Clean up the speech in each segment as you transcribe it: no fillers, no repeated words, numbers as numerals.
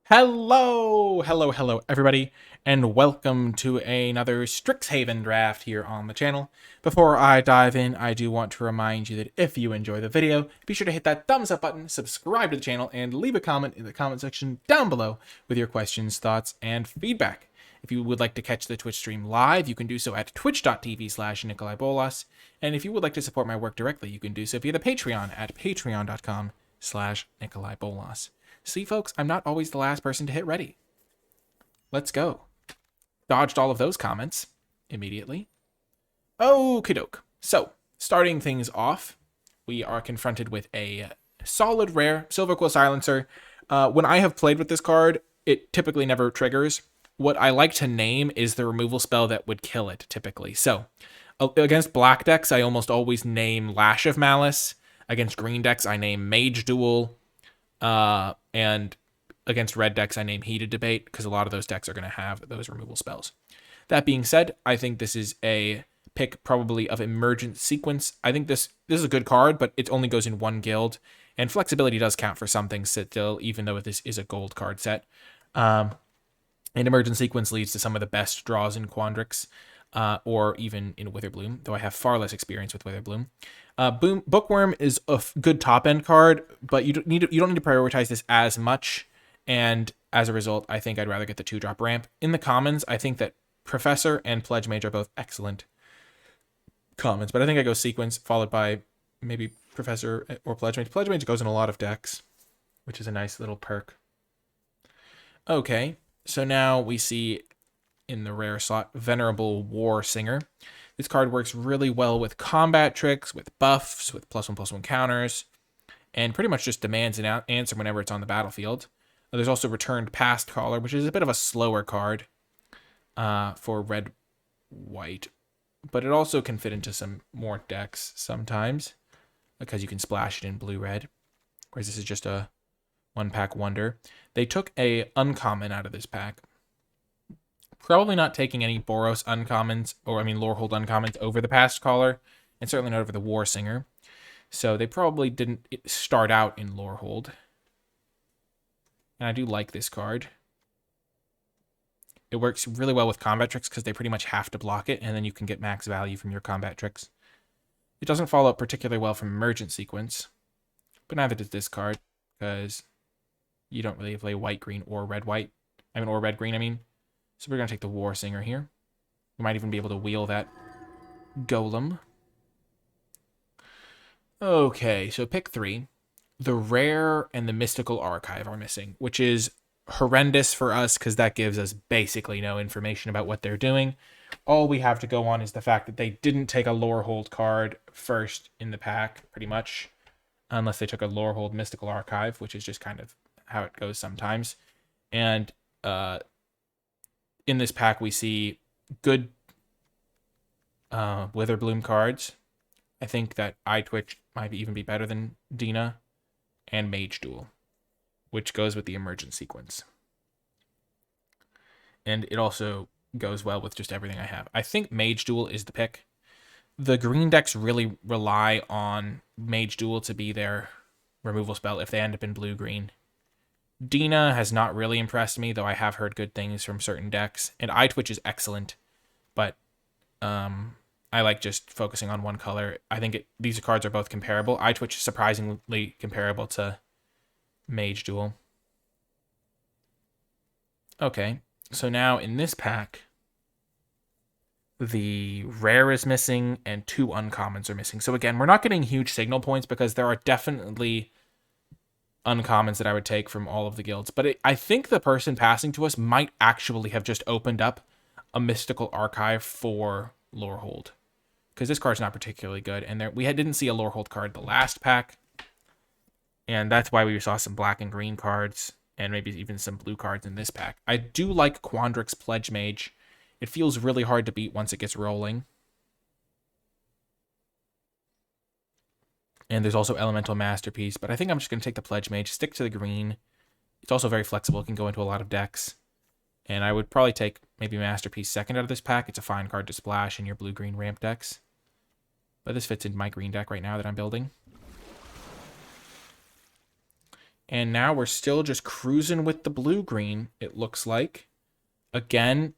Hello, everybody, and welcome to another Strixhaven draft here on the channel. Before I dive in, I do want to remind you that if you enjoy the video, be sure to hit that thumbs up button, subscribe to the channel, and leave a comment in the comment section down below with your questions, thoughts, and feedback. If you would like to catch the Twitch stream live, you can do so at twitch.tv/NicolaiBolas, and if you would like to support my work directly, you can do so via the Patreon at patreon.com/NicolaiBolas. See, folks, I'm not always the last person to hit ready. Let's go. Dodged all of those comments immediately. Okie doke. So, starting things off, we are confronted with a solid rare Silver Quill Silencer. When I have played with this card, it typically never triggers. What I like to name is the removal spell that would kill it, typically. So, against black decks, I almost always name Lash of Malice. Against green decks, I name Mage Duel. And against red decks, I name Heated Debate, because a lot of those decks are going to have those removal spells. That being said, I think this is a pick probably of Emergent Sequence. I think this is a good card, but it only goes in one guild, and flexibility does count for something still, even though this is a gold card set. And Emergent Sequence leads to some of the best draws in Quandrix, or even in Witherbloom, though I have far less experience with Witherbloom. Bookworm is a good top-end card, but you don't need to prioritize this as much, and as a result, I think I'd rather get the 2-drop ramp. In the commons, I think that Professor and Pledge Mage are both excellent commons, but I think I go Sequence, followed by maybe Professor or Pledge Mage. Pledge Mage goes in a lot of decks, which is a nice little perk. Okay, so now we see in the rare slot, Venerable War Singer. This card works really well with combat tricks, with buffs, with +1/+1 counters, and pretty much just demands an answer whenever it's on the battlefield. There's also Returned Past Caller, which is a bit of a slower card for red-white, but it also can fit into some more decks sometimes, because you can splash it in blue-red, whereas this is just a one-pack wonder. They took a uncommon out of this pack. Probably not taking any Boros uncommons, or Lorehold uncommons over the Past Caller, and certainly not over the War Singer. So they probably didn't start out in Lorehold. And I do like this card. It works really well with combat tricks because they pretty much have to block it, and then you can get max value from your combat tricks. It doesn't follow up particularly well from Emergent Sequence, but neither does this card, because you don't really play white-green or red-white. Or red-green, So we're going to take the War Singer here. We might even be able to wheel that Golem. Okay, so pick 3. The Rare and the Mystical Archive are missing, which is horrendous for us because that gives us basically no information about what they're doing. All we have to go on is the fact that they didn't take a Lorehold card first in the pack, pretty much, unless they took a Lorehold Mystical Archive, which is just kind of how it goes sometimes. And in this pack, we see good Witherbloom cards. I think that iTwitch might even be better than Dina, and Mage Duel, which goes with the Emergent Sequence. And it also goes well with just everything I have. I think Mage Duel is the pick. The green decks really rely on Mage Duel to be their removal spell if they end up in blue-green. Dina has not really impressed me, though I have heard good things from certain decks. And iTwitch is excellent, but I like just focusing on one color. I think these cards are both comparable. iTwitch is surprisingly comparable to Mage Duel. Okay, so now in this pack, the rare is missing and 2 uncommons are missing. So again, we're not getting huge signal points because there are definitely uncommons that I would take from all of the guilds, but I think the person passing to us might actually have just opened up a Mystical Archive for Lorehold, because this card's not particularly good, and we didn't see a Lorehold card the last pack, and that's why we saw some black and green cards, and maybe even some blue cards in this pack. I do like Quandrix Pledge Mage. It feels really hard to beat once it gets rolling. And there's also Elemental Masterpiece, but I think I'm just going to take the Pledge Mage, stick to the green. It's also very flexible. It can go into a lot of decks. And I would probably take maybe Masterpiece second out of this pack. It's a fine card to splash in your blue-green ramp decks. But this fits in my green deck right now that I'm building. And now we're still just cruising with the blue-green, it looks like. Again,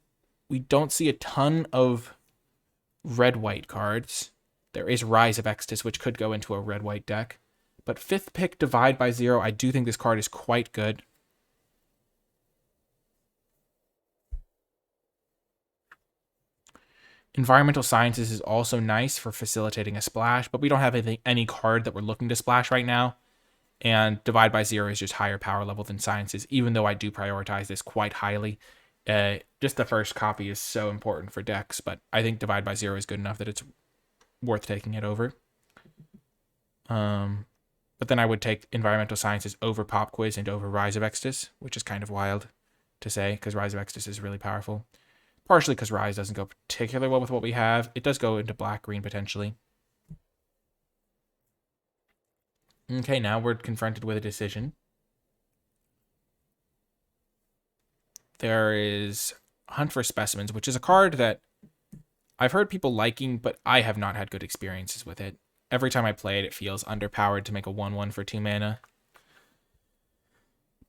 we don't see a ton of red-white cards. There is Rise of Extus, which could go into a red-white deck. But 5th pick, Divide by Zero, I do think this card is quite good. Environmental Sciences is also nice for facilitating a splash, but we don't have any card that we're looking to splash right now. And Divide by Zero is just higher power level than Sciences, even though I do prioritize this quite highly. Just the first copy is so important for decks, but I think Divide by Zero is good enough that it's worth taking it over. But then I would take Environmental Sciences over Pop Quiz and over Rise of Extus, which is kind of wild to say, because Rise of Extus is really powerful. Partially because Rise doesn't go particularly well with what we have. It does go into black-green potentially. Okay, now we're confronted with a decision. There is Hunt for Specimens, which is a card that I've heard people liking, but I have not had good experiences with it. Every time I play it, it feels underpowered to make a 1/1 for 2 mana.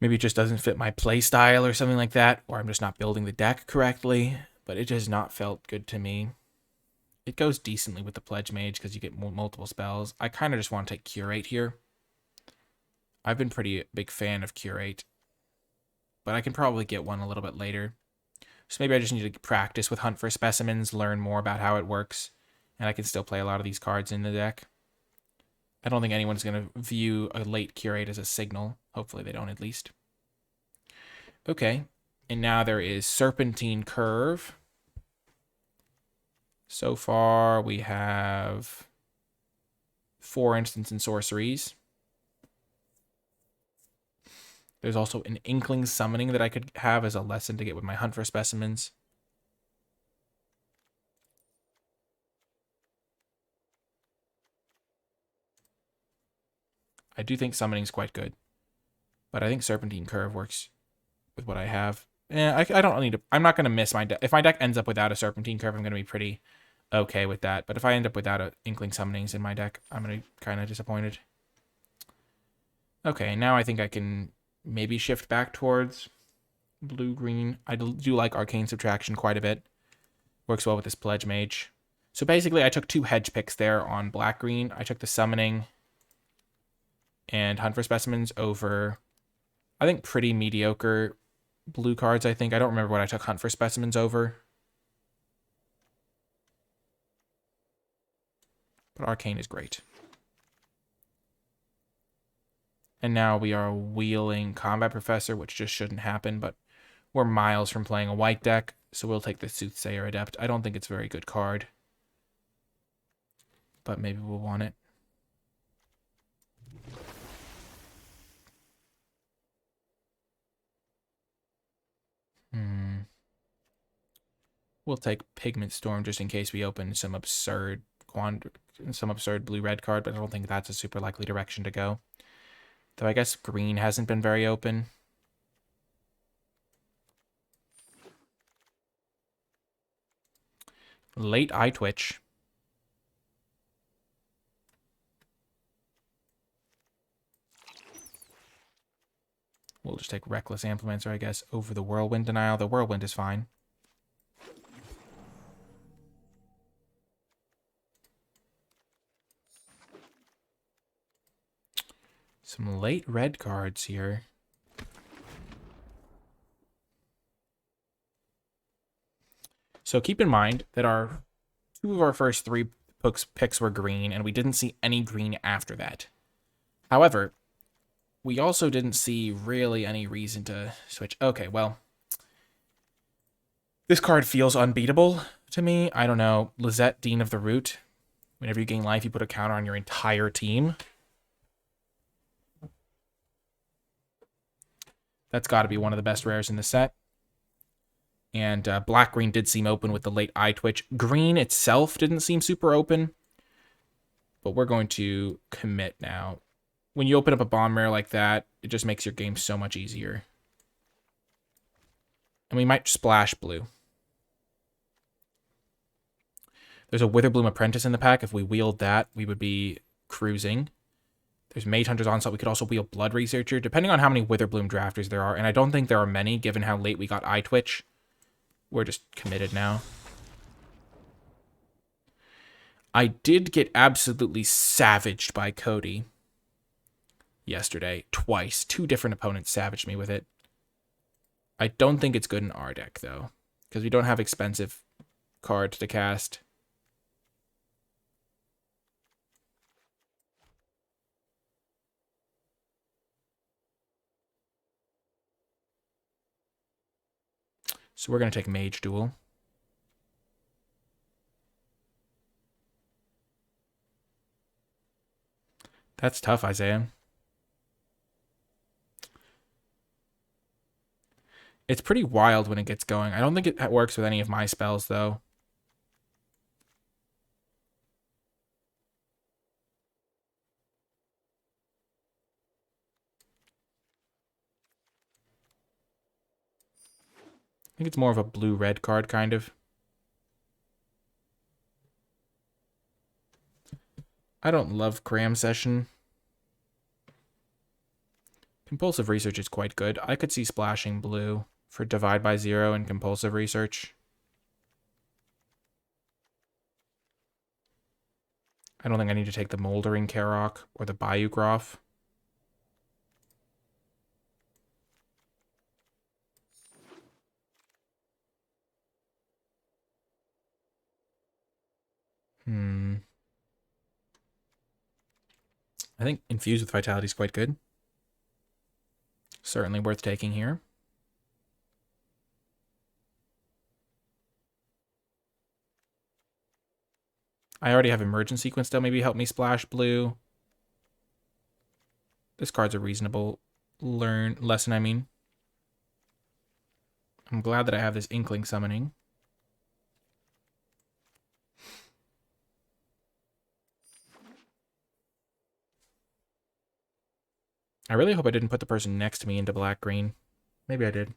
Maybe it just doesn't fit my play style or something like that, or I'm just not building the deck correctly, but it has not felt good to me. It goes decently with the Pledge Mage because you get multiple spells. I kind of just want to take Curate here. I've been pretty big fan of Curate, but I can probably get one a little bit later. So maybe I just need to practice with Hunt for Specimens, learn more about how it works, and I can still play a lot of these cards in the deck. I don't think anyone's going to view a late Curate as a signal. Hopefully they don't, at least. Okay, and now there is Serpentine Curve. So far, we have 4 instants and sorceries. There's also an Inkling Summoning that I could have as a lesson to get with my Hunt for Specimens. I do think Summoning is quite good, but I think Serpentine Curve works with what I have. I don't need to. I'm not going to miss my deck. If my deck ends up without a Serpentine Curve, I'm going to be pretty okay with that. But if I end up without a Inkling Summonings in my deck, I'm going to be kind of disappointed. Okay, now I think I can maybe shift back towards blue-green. I do like Arcane Subtraction quite a bit. Works well with this Pledge Mage. So basically, I took 2 hedge picks there on black-green. I took the Summoning and Hunt for Specimens over, I think, pretty mediocre blue cards, I think. I don't remember what I took Hunt for Specimens over. But Arcane is great. And now we are wheeling Combat Professor, which just shouldn't happen, but we're miles from playing a white deck, so we'll take the Soothsayer Adept. I don't think it's a very good card, but maybe we'll want it. We'll take Pigment Storm just in case we open some absurd blue-red card, but I don't think that's a super likely direction to go. Though I guess green hasn't been very open. Late Eye Twitch. We'll just take Reckless Implementer, I guess, over the Whirlwind Denial. The Whirlwind is fine. Some late red cards here. So keep in mind that 2 of our first 3 picks were green, and we didn't see any green after that. However, we also didn't see really any reason to switch. Okay, well, this card feels unbeatable to me. I don't know. Lizette, Dean of the Root. Whenever you gain life, you put a counter on your entire team. That's got to be one of the best rares in the set. And black-green did seem open with the late Eye Twitch. Green itself didn't seem super open. But we're going to commit now. When you open up a bomb rare like that, it just makes your game so much easier. And we might splash blue. There's a Witherbloom Apprentice in the pack. If we wield that, we would be cruising. There's Mage Hunter's Onslaught. We could also wheel Blood Researcher, depending on how many Witherbloom drafters there are. And I don't think there are many, given how late we got Eye Twitch. We're just committed now. I did get absolutely savaged by Cody yesterday. Twice. 2 different opponents savaged me with it. I don't think it's good in our deck, though, because we don't have expensive cards to cast. So we're going to take Mage Duel. That's tough, Isaiah. It's pretty wild when it gets going. I don't think it works with any of my spells, though. I think it's more of a blue-red card, kind of. I don't love Cram Session. Compulsive Research is quite good. I could see splashing blue for Divide by Zero and Compulsive Research. I don't think I need to take the Moldering Karok or the Bayou Groff. I think Infused with Vitality is quite good. Certainly worth taking here. I already have Emergent Sequence, though. Maybe help me splash blue. This card's a reasonable lesson, I mean. I'm glad that I have this Inkling Summoning. I really hope I didn't put the person next to me into black-green. Maybe I did.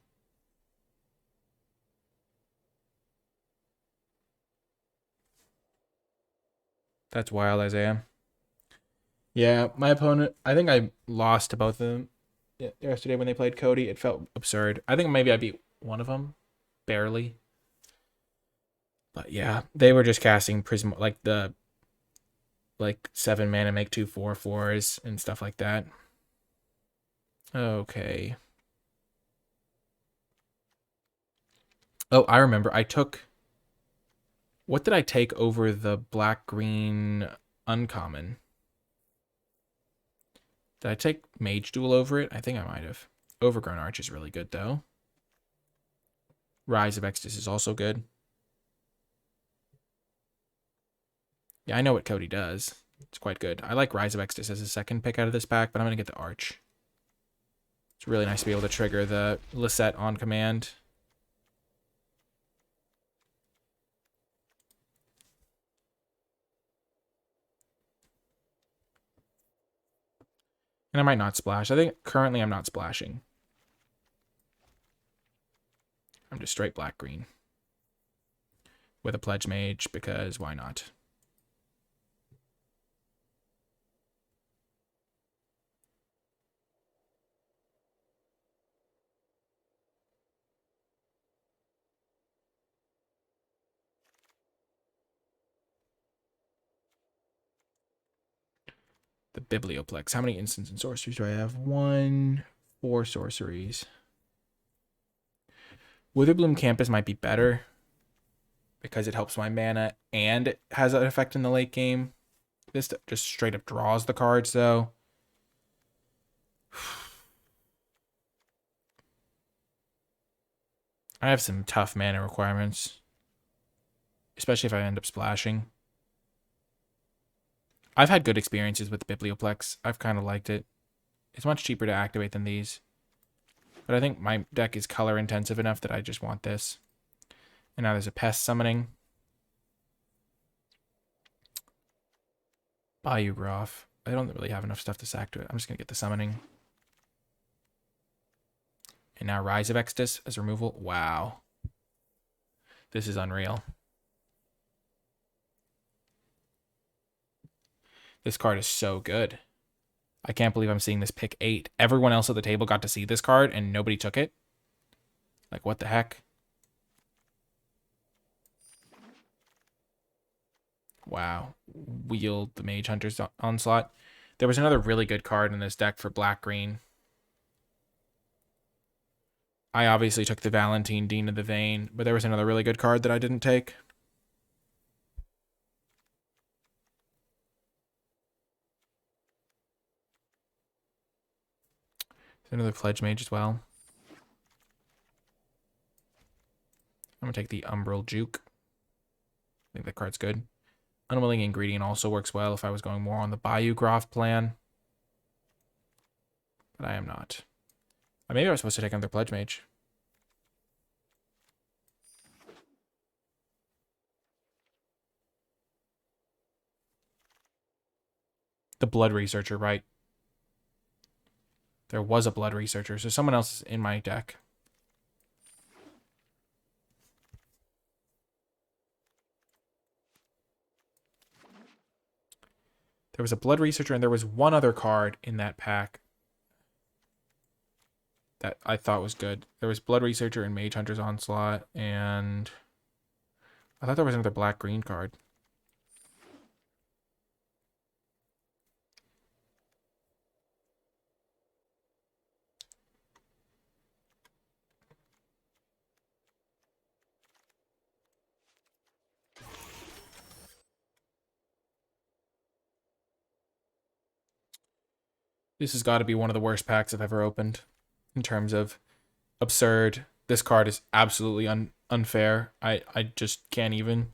That's wild, Isaiah. Yeah, my opponent, I think I lost to both of them yesterday when they played Cody. It felt absurd. I think maybe I beat one of them. Barely. But yeah, they were just casting Prism, like 7 mana make 2 4/4s and stuff like that. Okay. Oh, I remember. I took... What did I take over the black-green uncommon? Did I take Mage Duel over it? I think I might have. Overgrown Arch is really good, though. Rise of Exodus is also good. Yeah, I know what Cody does. It's quite good. I like Rise of Exodus as a second pick out of this pack, but I'm going to get the Arch. It's really nice to be able to trigger the Lisette on command. And I might not splash. I think currently I'm not splashing. I'm just straight black-green. With a Pledge Mage, because why not? The Biblioplex. How many instants and sorceries do I have? 1, 4 sorceries. Witherbloom Campus might be better because it helps my mana and it has an effect in the late game. This just straight up draws the cards, though. I have some tough mana requirements, especially if I end up splashing. I've had good experiences with Biblioplex. I've kind of liked it. It's much cheaper to activate than these. But I think my deck is color intensive enough that I just want this. And now there's a Pest Summoning. Bayou Groff. I don't really have enough stuff to sack to it. I'm just going to get the Summoning. And now Rise of Exodus as removal. Wow. This is unreal. This card is so good. I can't believe I'm seeing this pick 8. Everyone else at the table got to see this card and nobody took it. Like, what the heck? Wow. Wield the Mage Hunter's Onslaught. There was another really good card in this deck for black-green. I obviously took the Valentine Dean of the Vein, but there was another really good card that I didn't take. There's another Pledge Mage as well. I'm going to take the Umbral Juke. I think that card's good. Unwilling Ingredient also works well if I was going more on the Bayou Groff plan. But I am not. Maybe I was supposed to take another Pledge Mage. The Blood Researcher, right. There was a Blood Researcher, so someone else is in my deck. There was a Blood Researcher, and there was one other card in that pack that I thought was good. There was Blood Researcher and Mage Hunter's Onslaught, and I thought there was another black-green card. This has got to be one of the worst packs I've ever opened in terms of absurd. This card is absolutely unfair. I just can't even.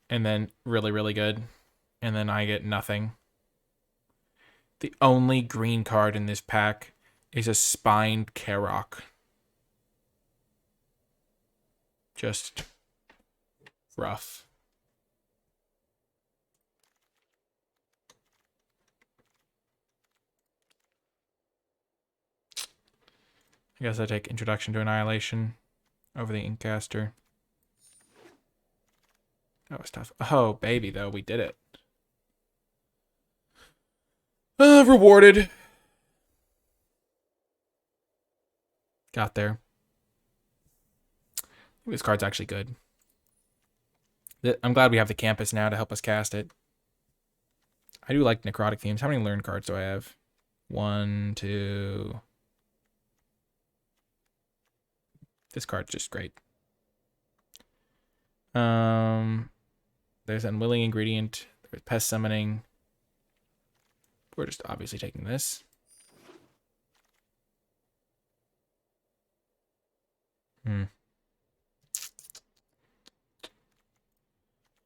And then really, really good. And then I get nothing. The only green card in this pack is a Spined Karok. Just rough. I guess I take Introduction to Annihilation over the Inkcaster. That was tough. Oh, baby, though. We did it. Rewarded. Got there. I think this card's actually good. I'm glad we have the Campus now to help us cast it. I do like Necrotic Themes. How many Learn cards do I have? 1, 2... This card's just great. There's Unwilling Ingredient. There's Pest Summoning. We're just obviously taking this.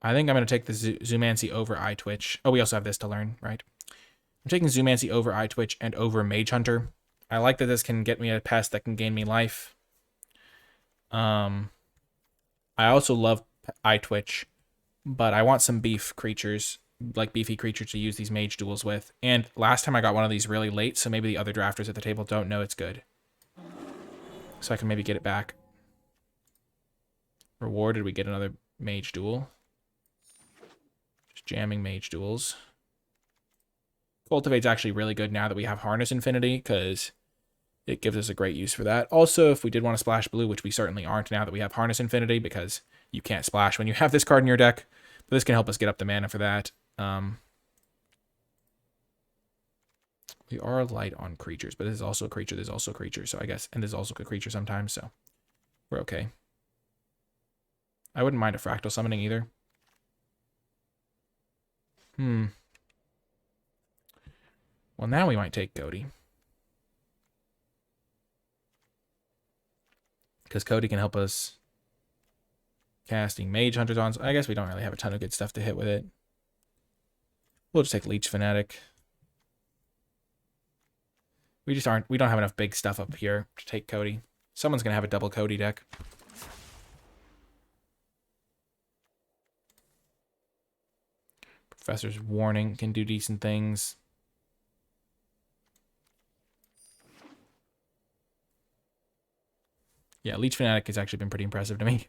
I think I'm going to take the Zoomancy over Eye Twitch. Oh, we also have this to learn, right? I'm taking Zoomancy over Eye Twitch and over Mage Hunter. I like that this can get me a pest that can gain me life. I also love Eye Twitch, but I want some beef creatures, like beefy creatures to use these mage duels with. And last time I got one of these really late, so maybe the other drafters at the table don't know it's good. So I can maybe get it back. Rewarded, we get another mage duel. Just jamming mage duels. Cultivate's actually really good now that we have Harness Infinity, because it gives us a great use for that. Also, if we did want to splash blue, which we certainly aren't now that we have Harness Infinity, because you can't splash when you have this card in your deck. But this can help us get up the mana for that. We are light on creatures, but this is also a creature. There's also a creature, so I guess. And there's also a creature sometimes, so we're okay. I wouldn't mind a Fractal Summoning either. Well, now we might take Cody. Because Cody can help us casting Mage Hunters on. I guess we don't really have a ton of good stuff to hit with it. We'll just take Leech Fanatic. We don't have enough big stuff up here to take Cody. Someone's gonna have a double Cody deck. Professor's Warning can do decent things. Yeah, Leech Fanatic has actually been pretty impressive to me.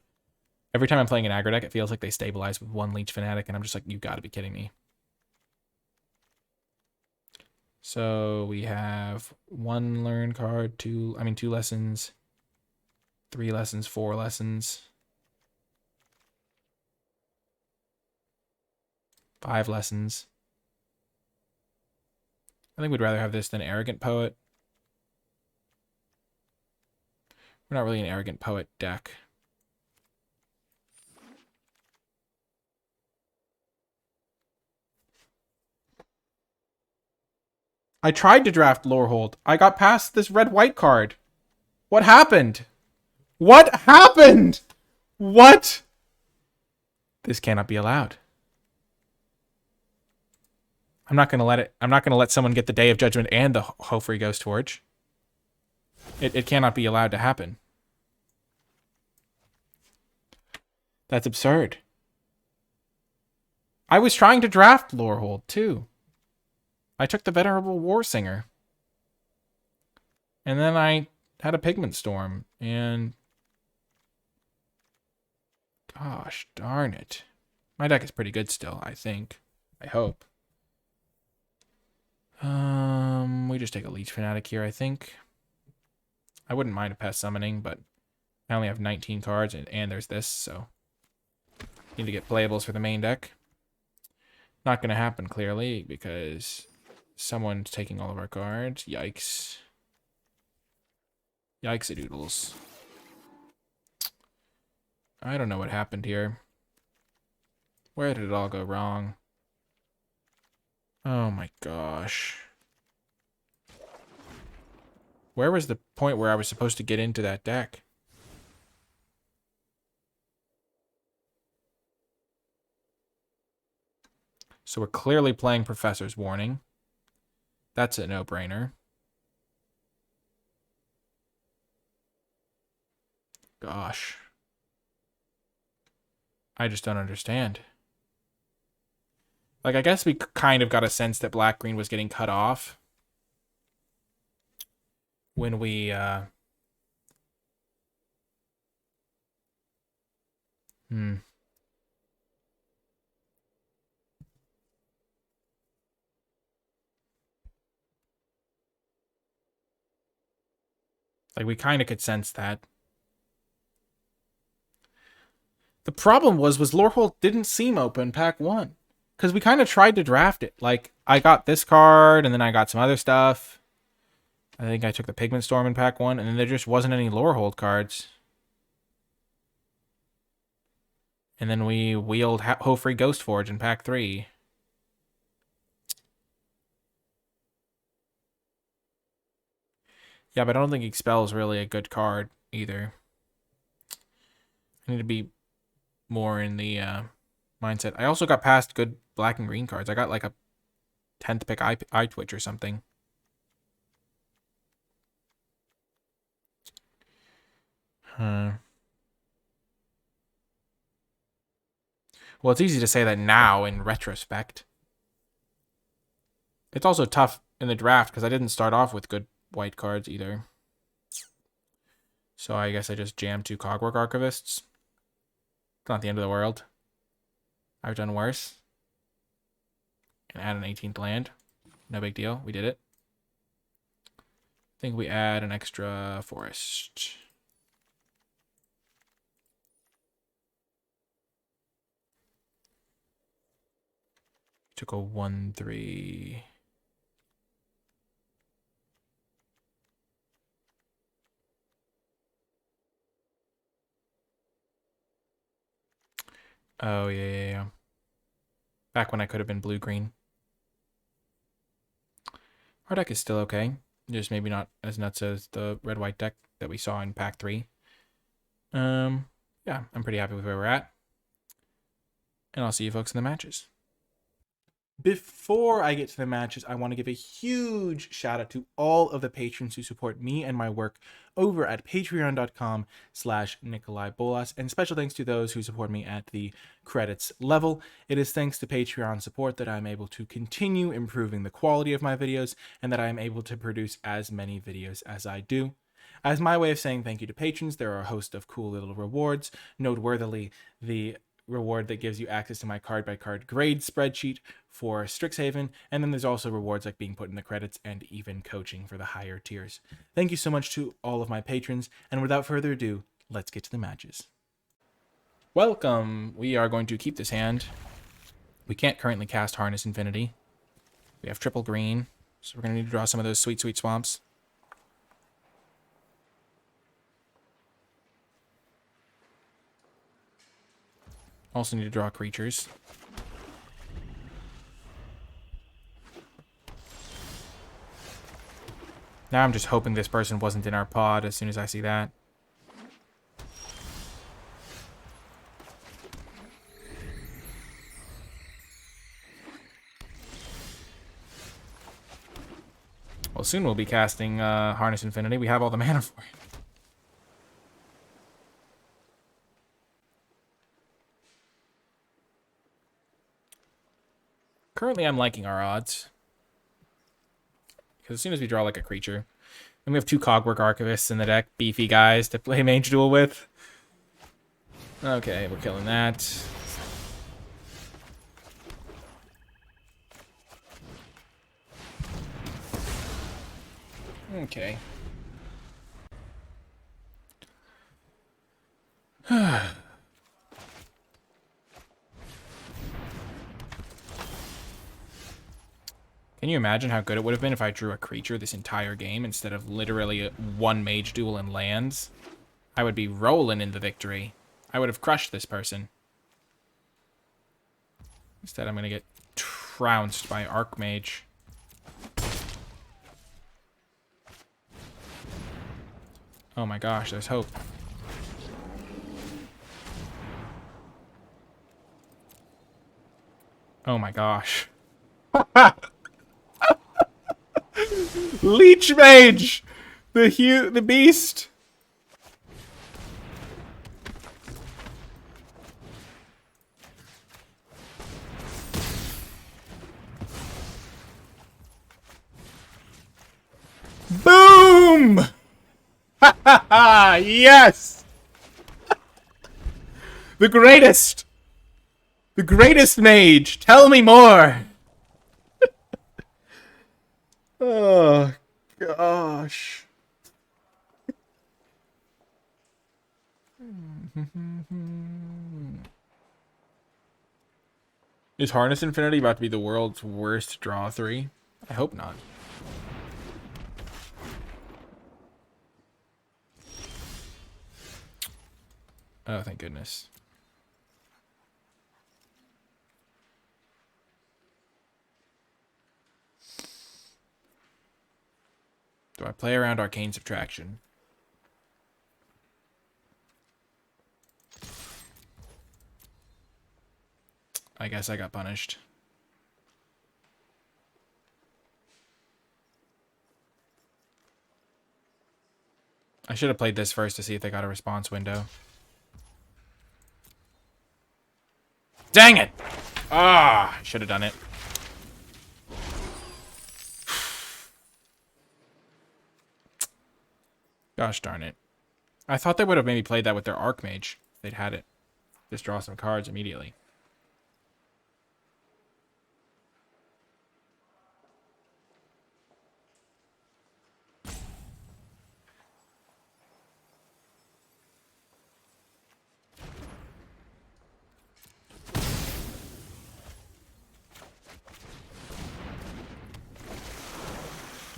Every time I'm playing an aggro deck, it feels like they stabilize with one Leech Fanatic, and I'm just like, you gotta be kidding me. So we have 1 learn card, 2 lessons, 3 lessons, 4 lessons, 5 lessons. I think we'd rather have this than Arrogant Poet. We're not really an Arrogant Poet deck. I tried to draft Lorehold. I got past this red-white card. What happened? What happened? What? This cannot be allowed. I'm not gonna let someone get the Day of Judgment and the Hofri Ghost Forge. It cannot be allowed to happen. That's absurd. I was trying to draft Lorehold too. I took the Venerable Warsinger. And then I had a Pigment Storm, and gosh darn it. My deck is pretty good still, I think. I hope. We just take a Leech Fanatic here, I think. I wouldn't mind a Pest Summoning, but I only have 19 cards, and there's this, so need to get playables for the main deck. Not going to happen, clearly, because someone's taking all of our cards. Yikes. Yikes-a-doodles. I don't know what happened here. Where did it all go wrong? Oh my gosh. Where was the point where I was supposed to get into that deck? So we're clearly playing Professor's Warning. That's a no-brainer. Gosh. I just don't understand. Like, I guess we kind of got a sense that black-green was getting cut off when we, Like, we kind of could sense that. The problem was Lorehold didn't seem open pack 1. Because we kind of tried to draft it. Like, I got this card, and then I got some other stuff. I think I took the Pigment Storm in pack 1, and then there just wasn't any Lorehold cards. And then we wheeled Hofri Ghost Forge in pack 3. Yeah, but I don't think Expel is really a good card either. I need to be more in the mindset. I also got past good black and green cards. I got like a 10th pick eye twitch or something. Well, it's easy to say that now in retrospect. It's also tough in the draft because I didn't start off with good white cards either. So I guess I just jammed 2 Cogwork Archivists. It's not the end of the world. I've done worse. And add an 18th land. No big deal. We did it. I think we add an extra forest. Took a 1/3. Oh, yeah. Back when I could have been blue-green. Our deck is still okay. Just maybe not as nuts as the red-white deck that we saw in pack 3. Yeah, I'm pretty happy with where we're at. And I'll see you folks in the matches. Before I get to the matches, I want to give a huge shout out to all of the patrons who support me and my work over at patreon.com/NicolaiBolas, and special thanks to those who support me at the credits level. It is thanks to Patreon support that I'm able to continue improving the quality of my videos and that I am able to produce as many videos as I do. As my way of saying thank you to patrons, there are a host of cool little rewards. Noteworthily, the reward that gives you access to my card-by-card grade spreadsheet for Strixhaven, and then there's also rewards like being put in the credits and even coaching for the higher tiers. Thank you so much to all of my patrons, and without further ado, let's get to the matches. Welcome! We are going to keep this hand. We can't currently cast Harness Infinity. We have triple green, so we're going to need to draw some of those sweet, sweet swamps. Also need to draw creatures. Now I'm just hoping this person wasn't in our pod as soon as I see that. Well, soon we'll be casting Harness Infinity. We have all the mana for it. Currently, I'm liking our odds. Because as soon as we draw like a creature, and we have 2 Cogwork Archivists in the deck, beefy guys to play Mage Duel with. Okay, we're killing that. Okay. Can you imagine how good it would have been if I drew a creature this entire game instead of literally 1 Mage Duel and lands? I would be rolling in the victory. I would have crushed this person. Instead, I'm going to get trounced by Archmage. Oh my gosh, there's hope. Oh my gosh. Leech Mage! The beast! Boom! Ha ha ha! Yes! The greatest! The greatest mage! Tell me more! Oh, gosh. Is Harness Infinity about to be the world's worst draw 3? I hope not. Oh, thank goodness. Do I play around Arcane Subtraction? I guess I got punished. I should have played this first to see if they got a response window. Dang it! Ah, should have done it. Gosh darn it. I thought they would have maybe played that with their Archmage. If they'd had it. Just draw some cards immediately.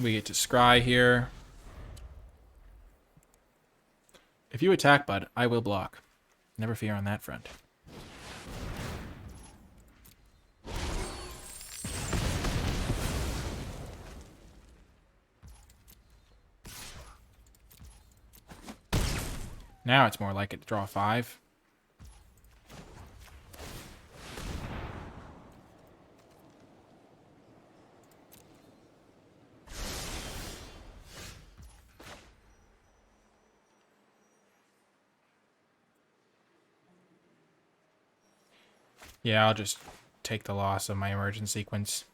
We get to scry here. If you attack, bud, I will block. Never fear on that front. Now it's more like it to draw 5. Yeah, I'll just take the loss of my emergent sequence.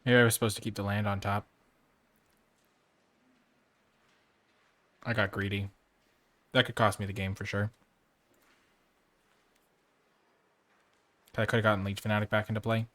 Maybe I was supposed to keep the land on top. I got greedy. That could cost me the game for sure. I could have gotten Leech Fanatic back into play.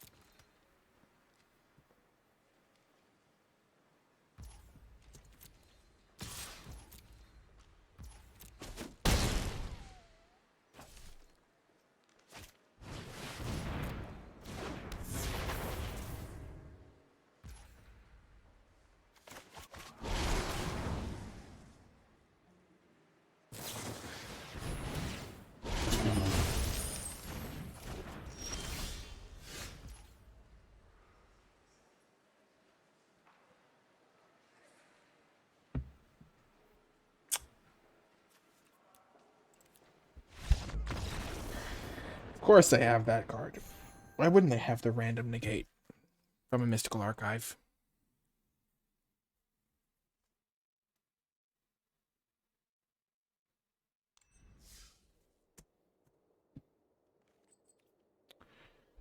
Of course they have that card. Why wouldn't they have the random negate from a mystical archive?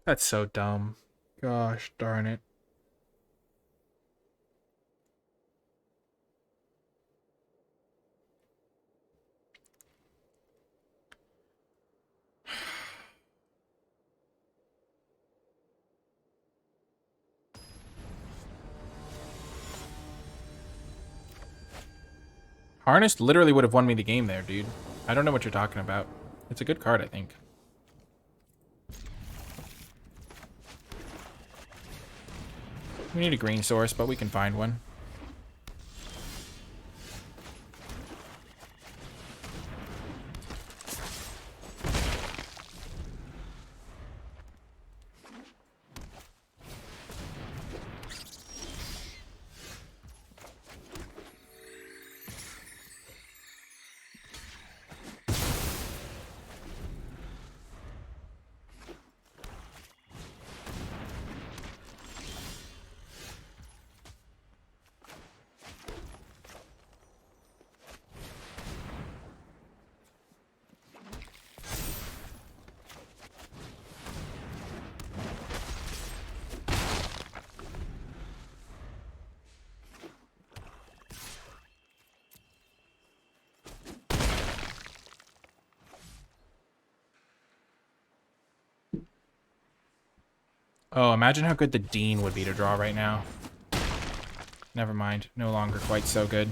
That's so dumb. Gosh darn it. Harnessed literally would have won me the game there, dude. I don't know what you're talking about. It's a good card, I think. We need a green source, but we can find one. Oh, imagine how good the Dean would be to draw right now. Never mind. No longer quite so good.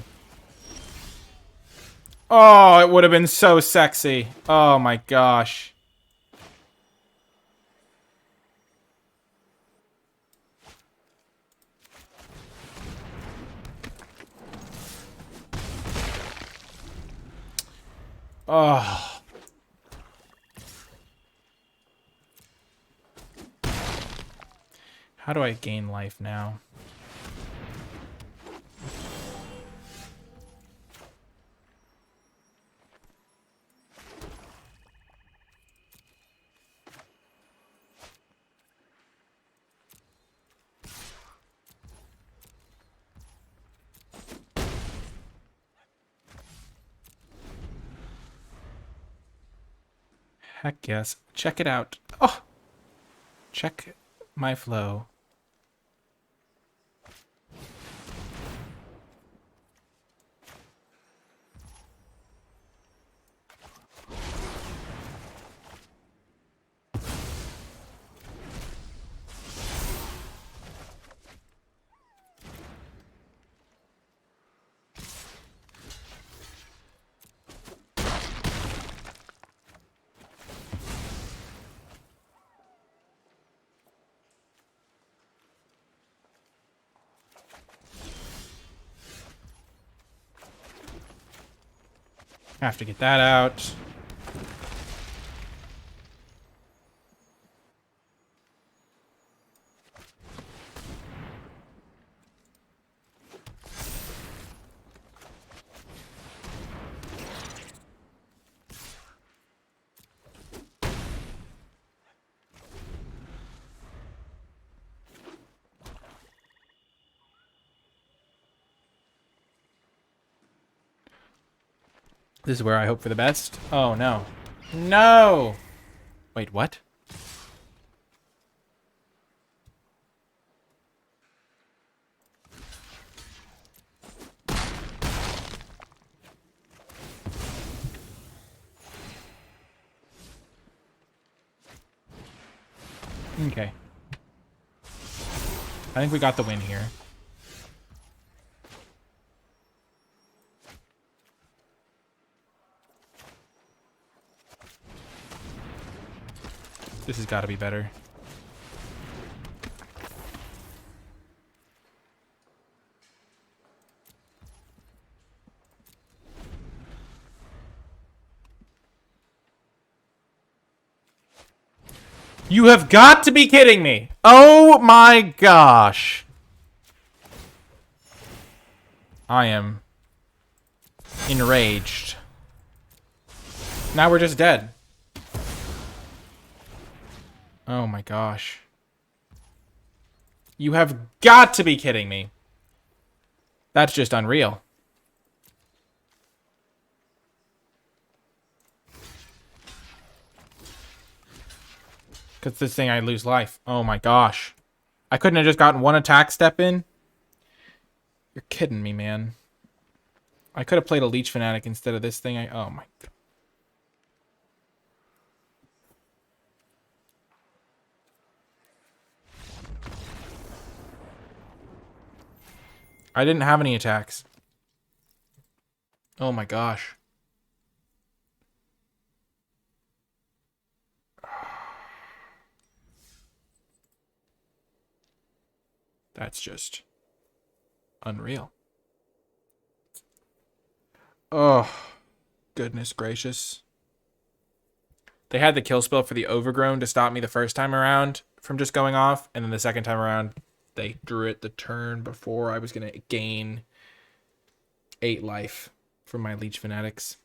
Oh, it would have been so sexy. Oh my gosh. Oh. How do I gain life now? Heck yes. Check it out. Oh! Check my flow. Have to get that out. This is where I hope for the best. Oh no. No! Wait, what? Okay. I think we got the win here. This has got to be better. You have got to be kidding me! Oh my gosh! I am enraged. Now we're just dead. Oh my gosh. You have got to be kidding me. That's just unreal. Because this thing, I lose life. Oh my gosh. I couldn't have just gotten one attack step in? You're kidding me, man. I could have played a Leech Fanatic instead of this thing. Oh my god. I didn't have any attacks. Oh my gosh. That's just unreal. Oh, goodness gracious. They had the kill spell for the Overgrown to stop me the first time around from just going off, and then the second time around, they drew it the turn before I was going to gain 8 life from my Leech Fanatics.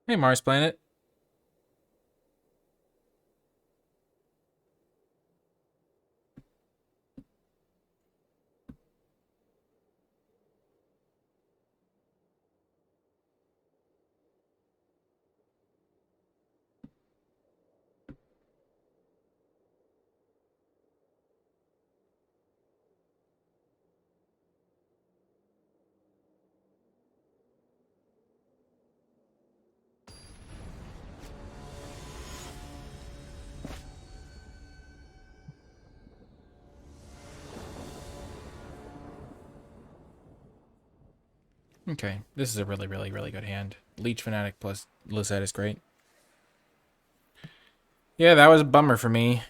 Hey, Mars Planet. Okay, this is a really, really, really good hand. Leech Fanatic plus Lisette is great. Yeah, that was a bummer for me.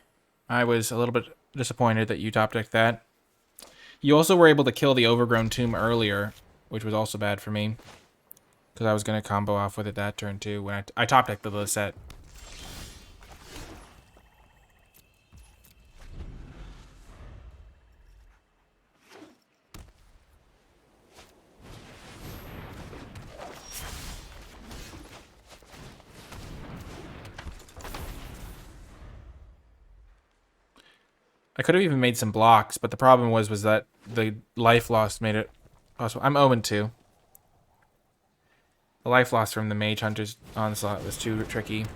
I was a little bit disappointed that you top decked that. You also were able to kill the Overgrown Tomb earlier, which was also bad for me. Because I was going to combo off with it that turn too when I top decked the Lisette. I could have even made some blocks, but the problem was that the life loss made it possible. I'm 0-2. The life loss from the Mage Hunter's Onslaught was too tricky.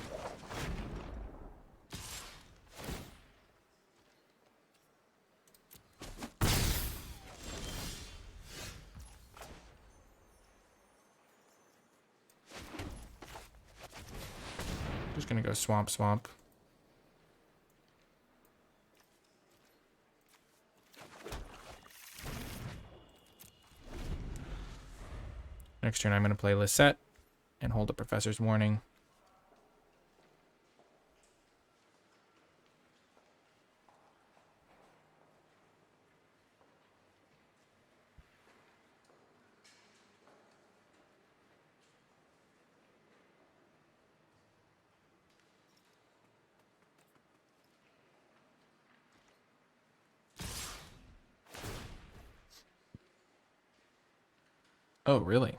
Just gonna go swamp, swamp. Next turn, I'm going to play Lisette and hold a Professor's Warning. Oh, really?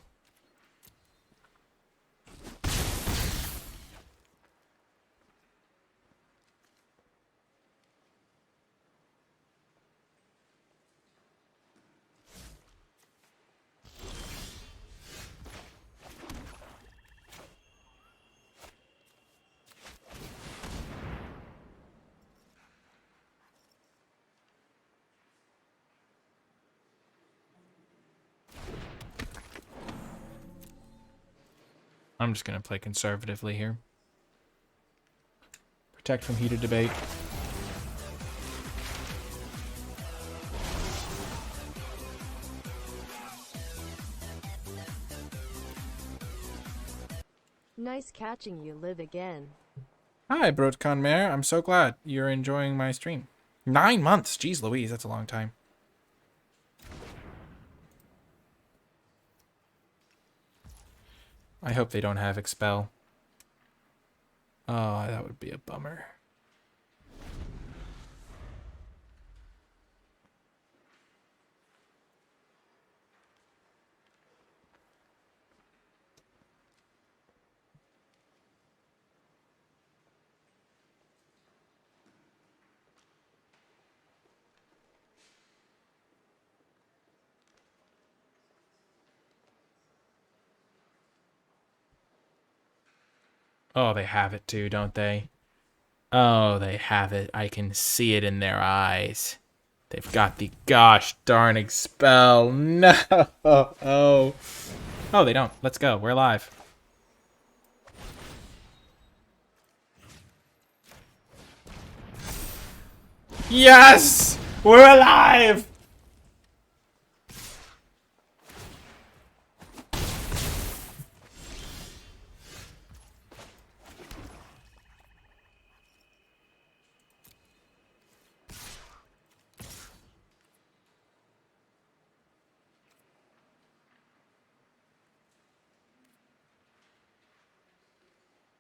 I'm just going to play conservatively here. Protect from heated debate. Nice catching you, Live again. Hi, Brotcon Mare. I'm so glad you're enjoying my stream. 9 months. Jeez Louise, that's a long time. I hope they don't have Expel. Oh, that would be a bummer. Oh, they have it too, don't they? Oh, they have it. I can see it in their eyes. They've got the gosh darn Expel. No. Oh. Oh, they don't. Let's go. We're live. Yes! We're alive!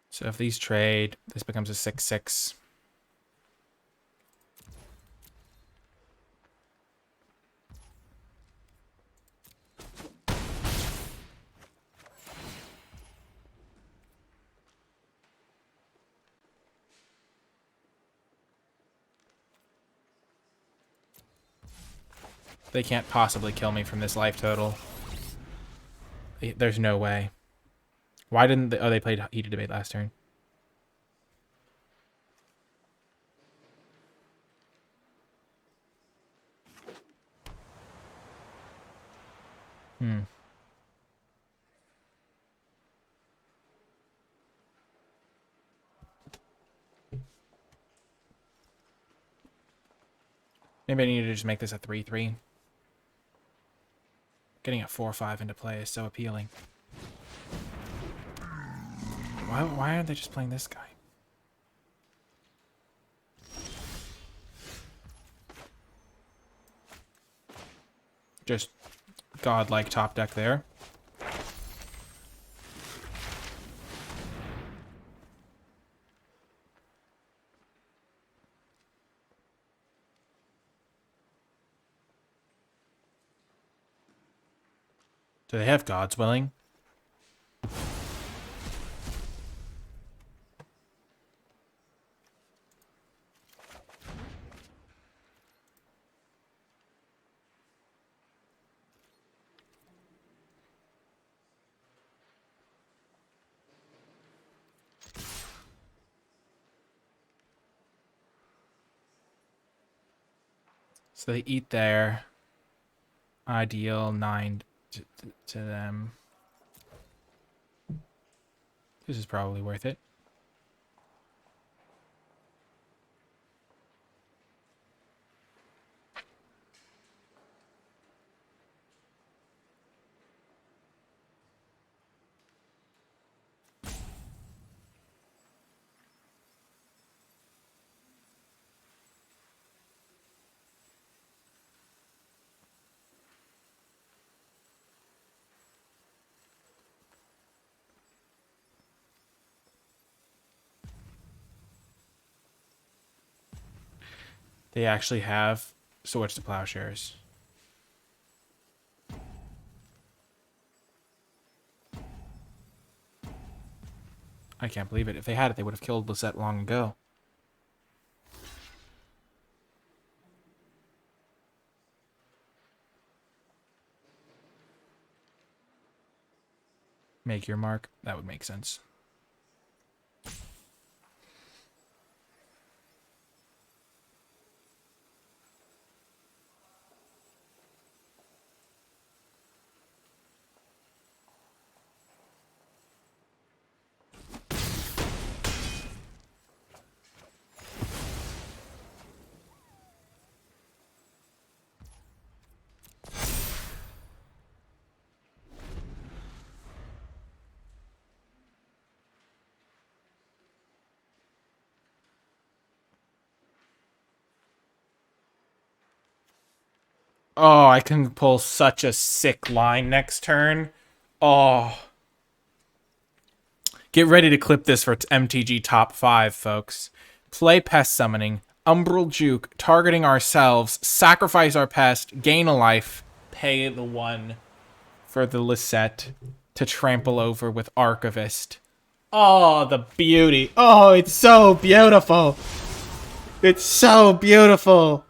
So if these trade, this becomes a 6-6. They can't possibly kill me from this life total. There's no way. Why didn't they? Oh, they played heated debate last turn. Hmm. Maybe I need to just make this a 3-3. Getting a 4-5 into play is so appealing. Why aren't they just playing this guy? Just godlike top deck there. Do they have God's Willing? So they eat their ideal 9 to them. This is probably worth it. They actually have Swords to Plowshares. I can't believe it. If they had it, they would have killed Lisette long ago. Make your mark. That would make sense. Oh, I can pull such a sick line next turn. Oh. Get ready to clip this for MTG top 5, folks. Play Pest Summoning, Umbral Juke, targeting ourselves, sacrifice our pest, gain a life, pay the 1 for the Lisette to trample over with Archivist. Oh, the beauty. Oh, it's so beautiful. It's so beautiful.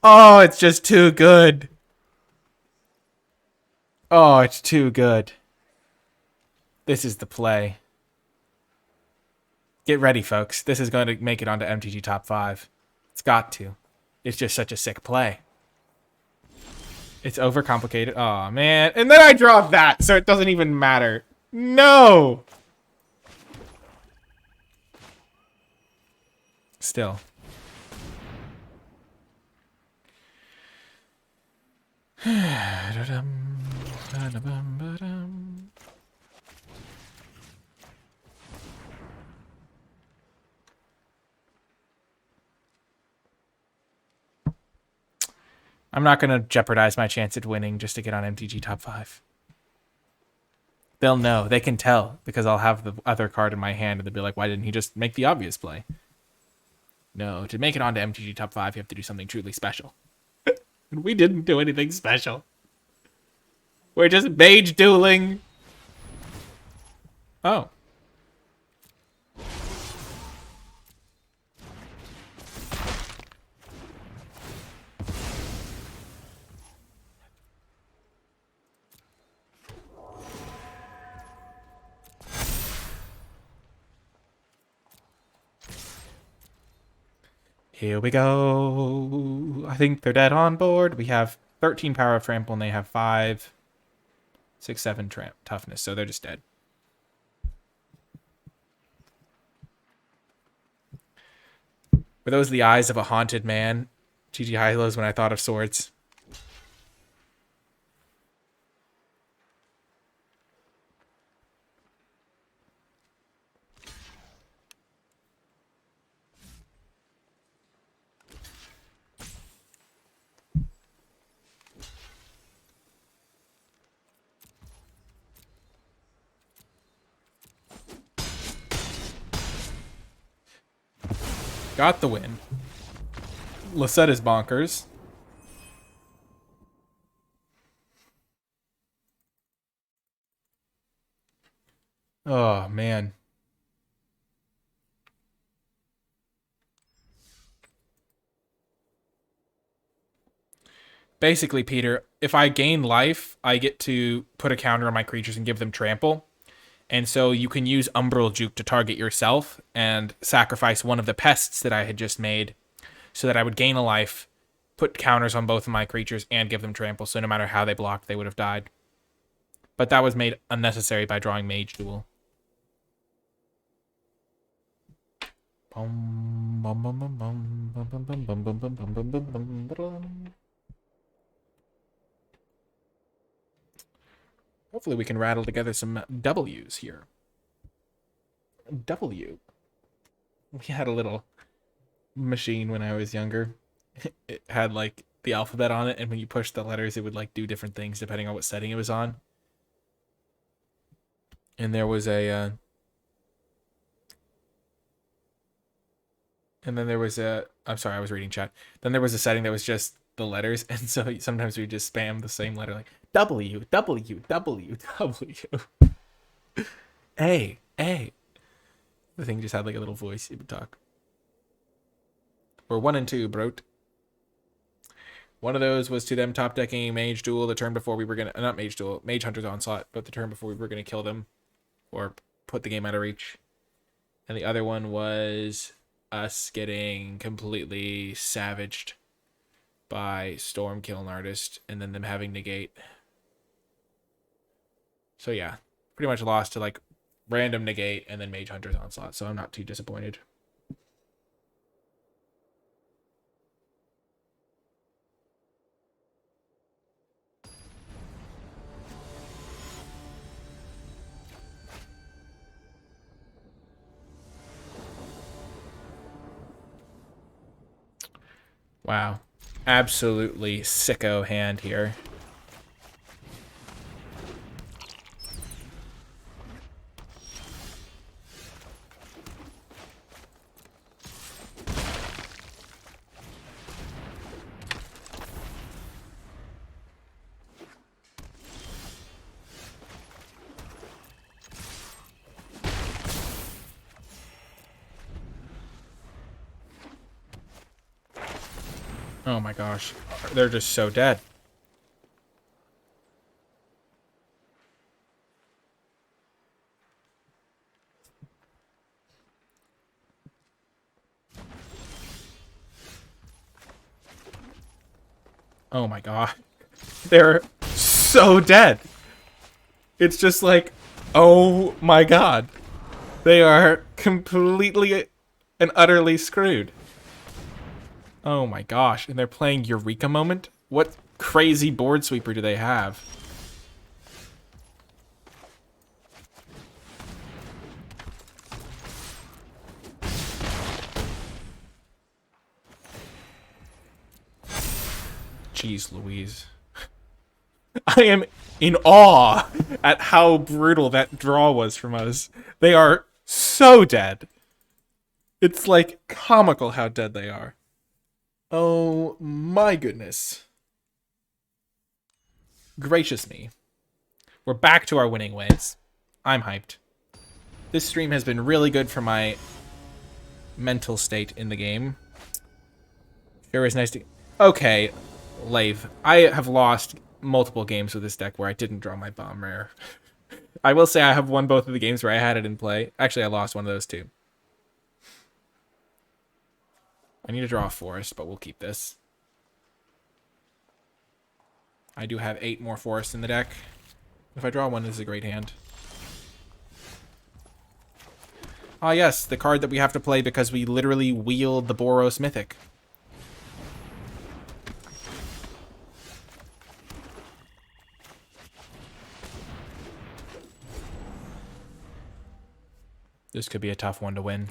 Oh, it's just too good. Oh, it's too good. This is the play. Get ready, folks. This is going to make it onto MTG Top 5. It's got to. It's just such a sick play. It's overcomplicated. Oh, man. And then I draw that, so it doesn't even matter. No! Still. I'm not going to jeopardize my chance at winning just to get on MTG Top 5. They'll know. They can tell because I'll have the other card in my hand and they'll be like, why didn't he just make the obvious play? No, to make it onto MTG Top 5, you have to do something truly special. And we didn't do anything special. We're just mage dueling. Oh. Here we go. I think they're dead on board. We have 13 power of trample and they have 5, 6, 7 toughness, so they're just dead. Were those the eyes of a haunted man? GG high lows when I thought of swords. Got the win. Lisette is bonkers. Oh, man. Basically, Peter, if I gain life, I get to put a counter on my creatures and give them trample. And so you can use Umbral Juke to target yourself and sacrifice one of the pests that I had just made so that I would gain a life, put counters on both of my creatures, and give them trample. So no matter how they blocked, they would have died. But that was made unnecessary by drawing Mage Duel. Hopefully we can rattle together some W's here. W. We had a little machine when I was younger. It had like the alphabet on it, and when you pushed the letters, it would like do different things depending on what setting it was on. And there was a and then there was a I'm sorry, I was reading chat. Then there was a setting that was just the letters, and so sometimes we just spam the same letter like W, W, W, W. hey. The thing just had like a little voice. It would talk. We're 1 and 2, bro. One of those was to them top decking Mage Duel the turn before we were gonna, not Mage Duel, Mage Hunter's Onslaught, but the turn before we were gonna kill them or put the game out of reach. And the other one was us getting completely savaged by Storm Kiln Artist and then them having negate. So yeah, pretty much lost to like random negate and then Mage Hunter's Onslaught, so I'm not too disappointed. Wow. Absolutely sicko hand here. Oh my gosh. They're just so dead. Oh my god. They're so dead. It's just like, oh my god. They are completely and utterly screwed. Oh my gosh. And they're playing Eureka Moment? What crazy board sweeper do they have? Jeez Louise. I am in awe at how brutal that draw was from us. They are so dead. It's like comical how dead they are. Oh my goodness. Gracious me. We're back to our winning ways. I'm hyped. This stream has been really good for my mental state in the game. Sure is nice to... Okay, Lave. I have lost multiple games with this deck where I didn't draw my bomb rare. I will say I have won both of the games where I had it in play. Actually, I lost one of those too. I need to draw a forest, but we'll keep this. I do have 8 more forests in the deck. If I draw one, this is a great hand. Ah yes, the card that we have to play because we literally wield the Boros Mythic. This could be a tough one to win.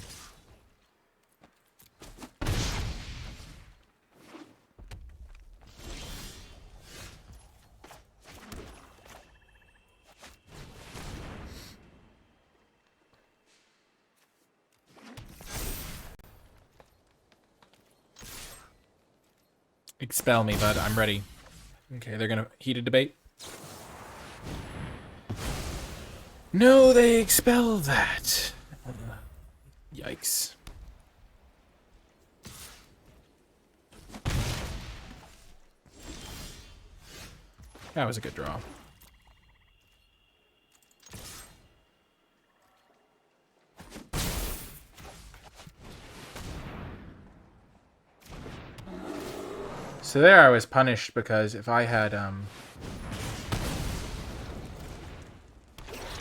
Expel me, bud. I'm ready. Okay, they're gonna heated debate. No, they expel that. Yikes. That was a good draw. So there I was punished because if I had,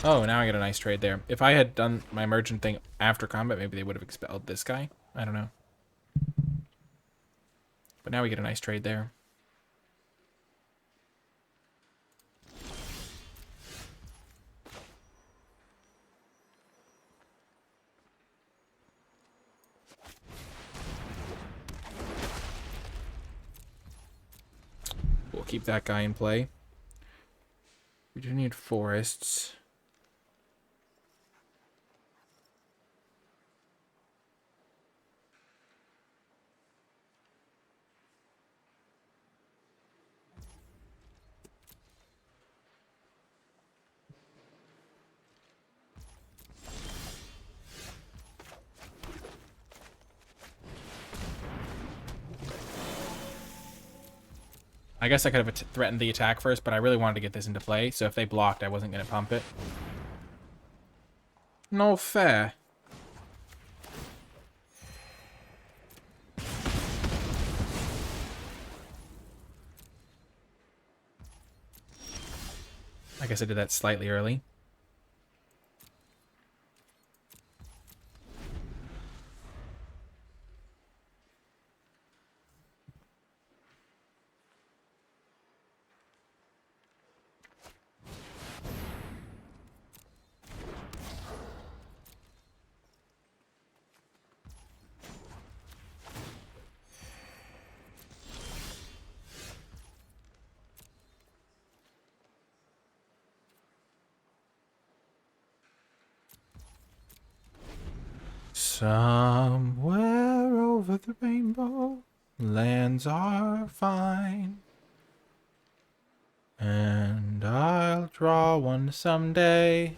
Oh, now I get a nice trade there. If I had done my merchant thing after combat, maybe they would have expelled this guy. I don't know. But now we get a nice trade there. We'll keep that guy in play. We do need forests. I guess I could have threatened the attack first, but I really wanted to get this into play, so if they blocked, I wasn't going to pump it. No fair. I guess I did that slightly early. Somewhere over the rainbow, lands are fine. And I'll draw one someday.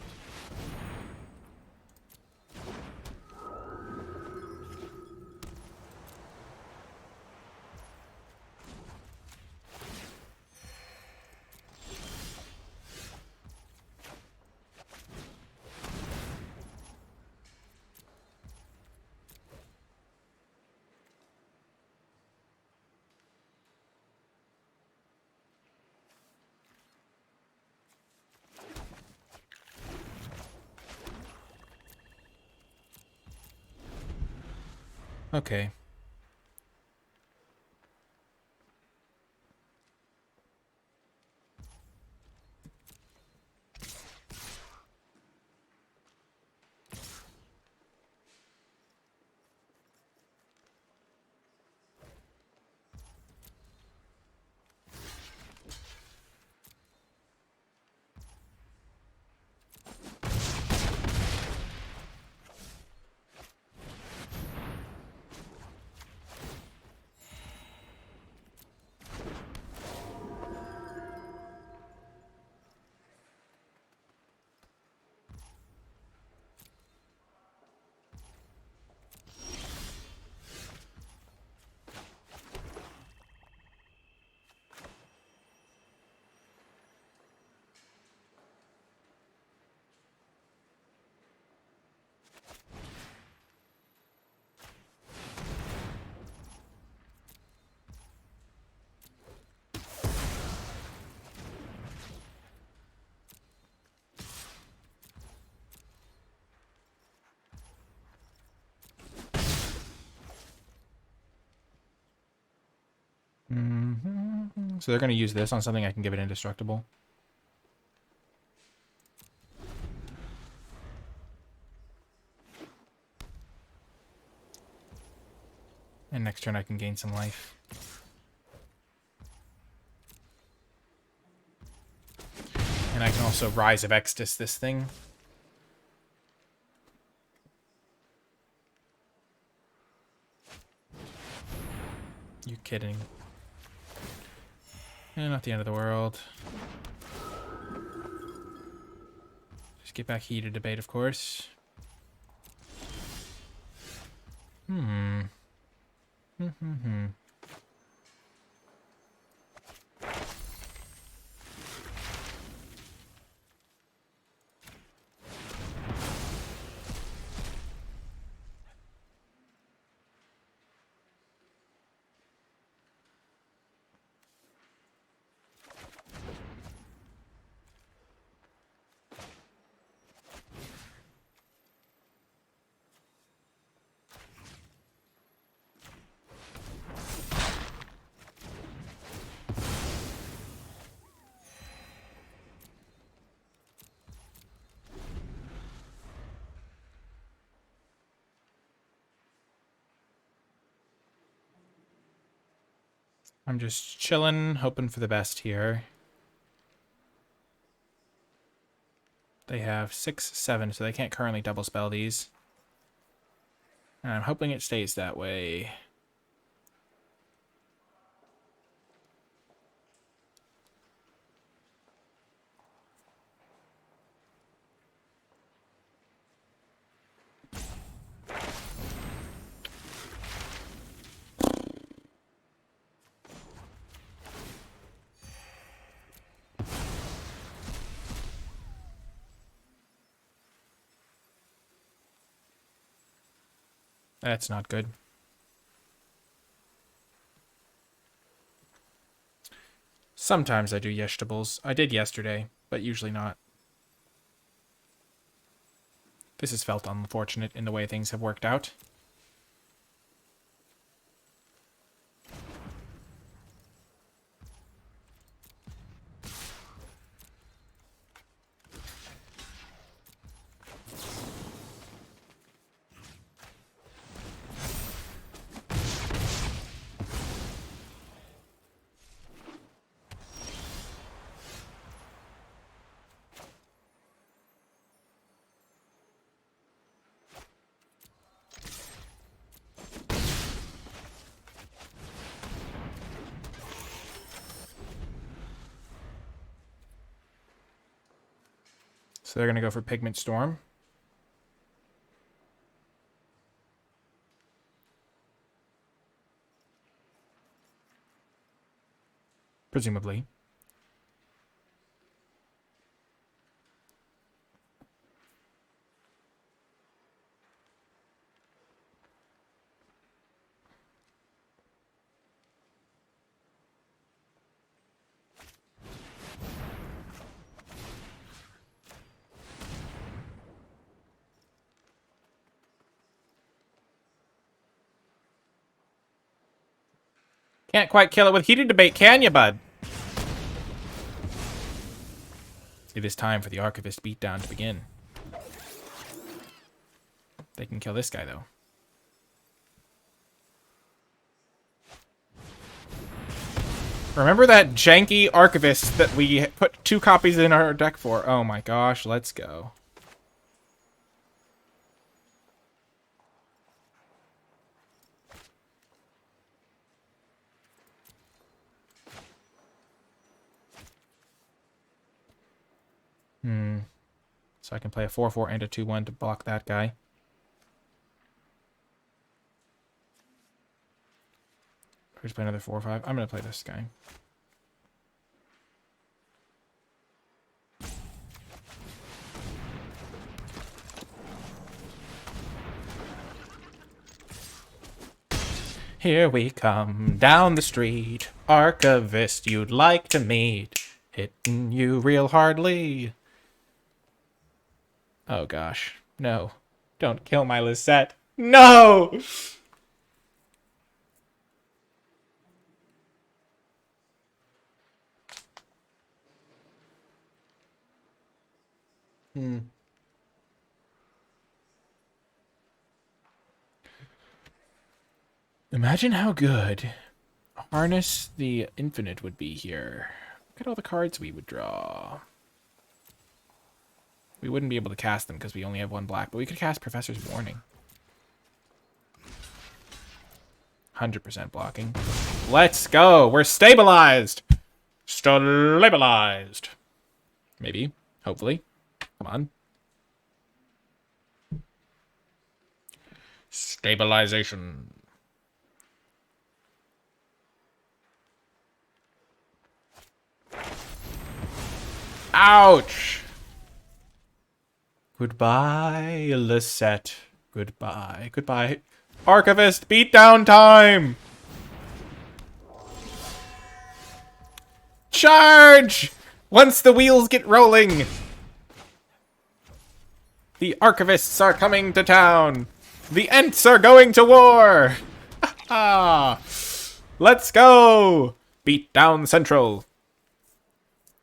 Okay. So they're going to use this on something I can give it indestructible. And next turn I can gain some life. And I can also Rise of Extus this thing. You kidding? Eh, not the end of the world. Just get back heated debate, of course. I'm just chilling, hoping for the best here. They have 6, 7, so they can't currently double spell these. And I'm hoping it stays that way. That's not good. Sometimes I do vegetables. I did yesterday, but usually not. This has felt unfortunate in the way things have worked out. So they're going to go for Pigment Storm. Presumably. Can't quite kill it with heated debate, can you, bud? It is time for the Archivist beatdown to begin. They can kill this guy, though. Remember that janky Archivist that we put 2 copies in our deck for? Oh my gosh, let's go. So I can play a 4/4 and a 2/1 to block that guy. Or just play another 4/5. I'm going to play this guy. Here we come down the street. Archivist you'd like to meet. Hitting you real hardly. Oh gosh. No. Don't kill my Lisette. No! Imagine how good Harness the Infinite would be here. Look at all the cards we would draw. We wouldn't be able to cast them because we only have 1 black, but we could cast Professor's Warning. 100% blocking. Let's go! We're stabilized! Stabilized! Maybe. Hopefully. Come on. Stabilization. Ouch! Goodbye, Lisette. Goodbye. Goodbye. Archivist, beatdown time! Charge! Once the wheels get rolling! The Archivists are coming to town! The Ents are going to war! Ah! Let's go! Beatdown Central.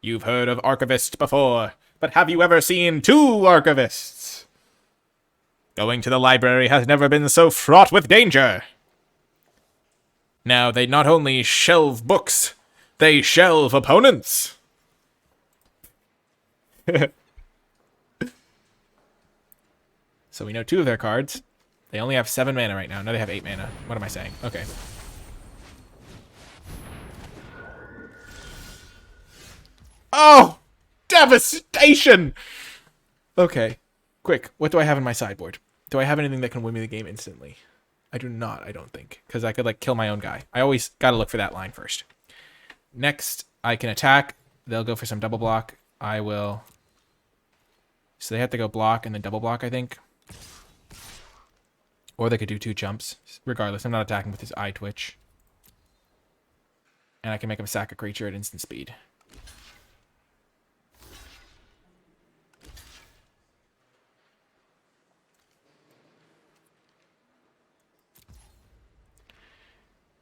You've heard of Archivist before, but have you ever seen 2 Archivists? Going to the library has never been so fraught with danger. Now they not only shelve books, they shelve opponents. So we know 2 of their cards. They only have 7 mana right now. No, they have 8 mana. What am I saying? Okay. Oh! Devastation! Okay. Quick. What do I have in my sideboard? Do I have anything that can win me the game instantly? I do not, I don't think. Because I could, like, kill my own guy. I always gotta look for that line first. Next, I can attack. They'll go for some double block. I will... So they have to go block and then double block, I think. Or they could do 2 jumps. Regardless, I'm not attacking with his eye twitch. And I can make him sack a creature at instant speed.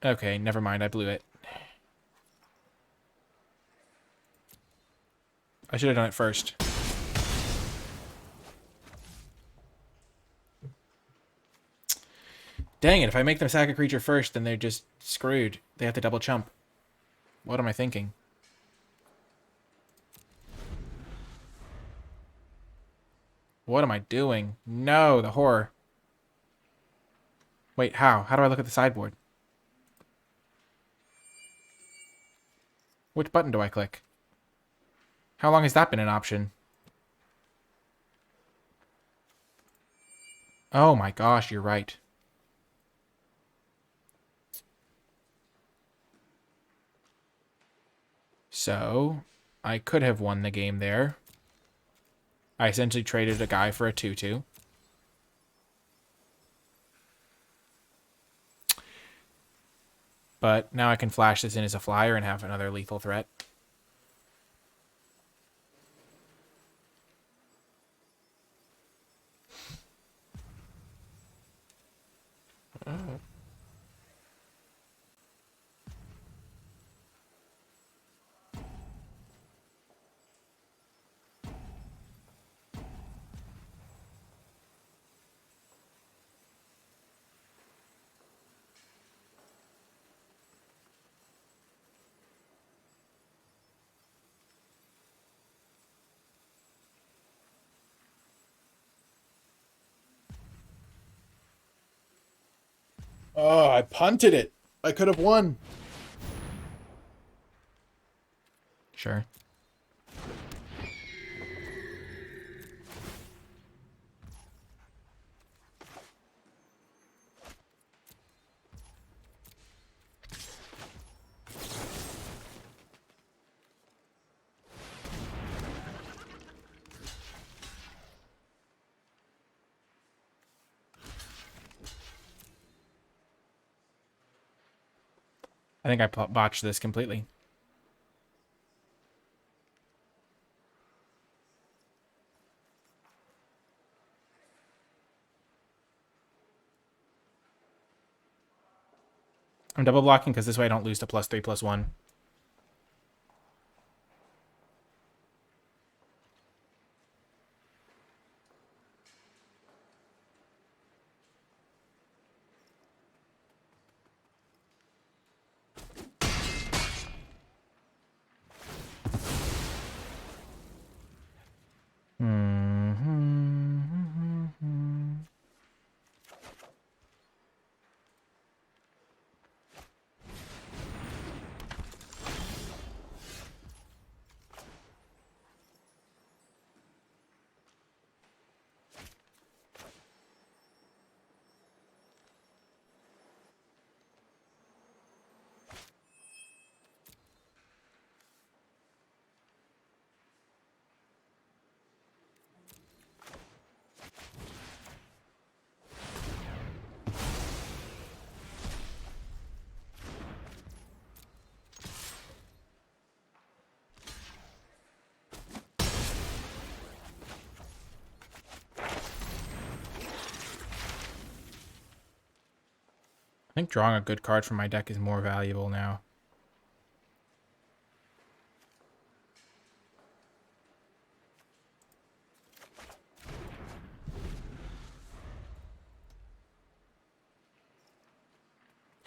Okay, never mind. I blew it. I should have done it first. Dang it, if I make them sack a creature first, then they're just screwed. They have to double chump. What am I thinking? What am I doing? No, the horror. Wait, how? How do I look at the sideboard? Which button do I click? How long has that been an option? Oh my gosh, you're right. So, I could have won the game there. I essentially traded a guy for a 2/2. But now I can flash this in as a flyer and have another lethal threat. Oh, I punted it. I could have won. Sure. I think I botched this completely. I'm double blocking because this way I don't lose to +3/+1. I think drawing a good card from my deck is more valuable now.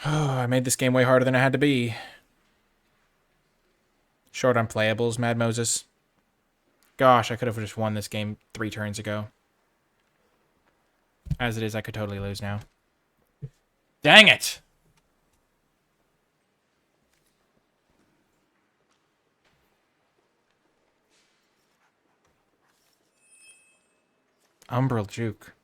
Oh, I made this game way harder than it had to be. Short on playables, Mad Moses. Gosh, I could have just won this game 3 turns ago. As it is, I could totally lose now. Dang it! Umbral Juke.